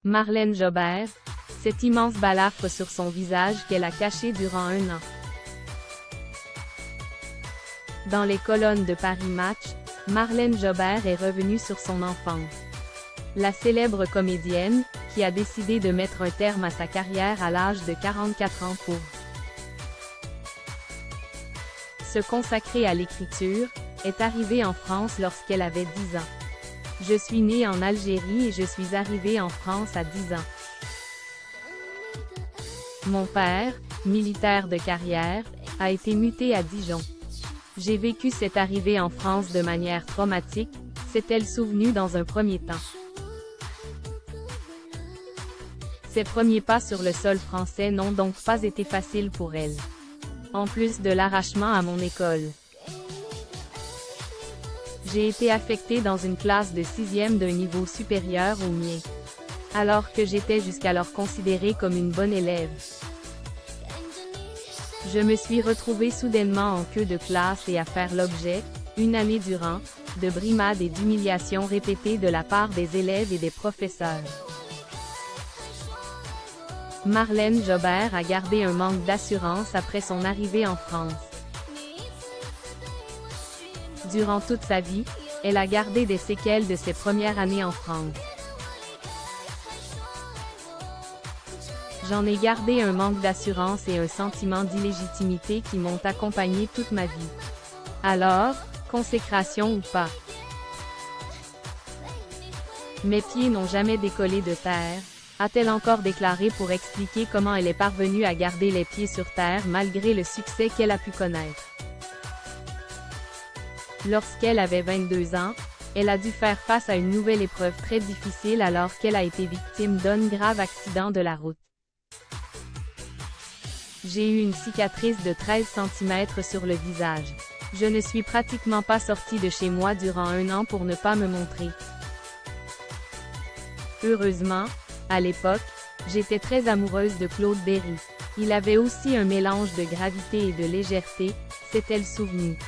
Marlène Jobert, cette immense balafre sur son visage qu'elle a caché durant 1 an. Dans les colonnes de Paris Match, Marlène Jobert est revenue sur son enfance. La célèbre comédienne, qui a décidé de mettre un terme à sa carrière à l'âge de 44 ans pour se consacrer à l'écriture, est arrivée en France lorsqu'elle avait 10 ans. Je suis née en Algérie et je suis arrivée en France à 10 ans. Mon père, militaire de carrière, a été muté à Dijon. J'ai vécu cette arrivée en France de manière traumatique, s'est-elle souvenue dans un premier temps. Ses premiers pas sur le sol français n'ont donc pas été faciles pour elle. En plus de l'arrachement à mon école. J'ai été affectée dans une classe de 6e d'un niveau supérieur au mien. Alors que j'étais jusqu'alors considérée comme une bonne élève. Je me suis retrouvée soudainement en queue de classe et à faire l'objet, une année durant, de brimades et d'humiliations répétées de la part des élèves et des professeurs. Marlène Jobert a gardé un manque d'assurance après son arrivée en France. Durant toute sa vie, elle a gardé des séquelles de ses premières années en France. J'en ai gardé un manque d'assurance et un sentiment d'illégitimité qui m'ont accompagné toute ma vie. Alors, consécration ou pas. Mes pieds n'ont jamais décollé de terre, a-t-elle encore déclaré pour expliquer comment elle est parvenue à garder les pieds sur terre malgré le succès qu'elle a pu connaître. Lorsqu'elle avait 22 ans, elle a dû faire face à une nouvelle épreuve très difficile alors qu'elle a été victime d'un grave accident de la route. J'ai eu une cicatrice de 13 cm sur le visage. Je ne suis pratiquement pas sortie de chez moi durant 1 an pour ne pas me montrer. Heureusement, à l'époque, j'étais très amoureuse de Claude Berry. Il avait aussi un mélange de gravité et de légèreté, s'est-elle souvenue.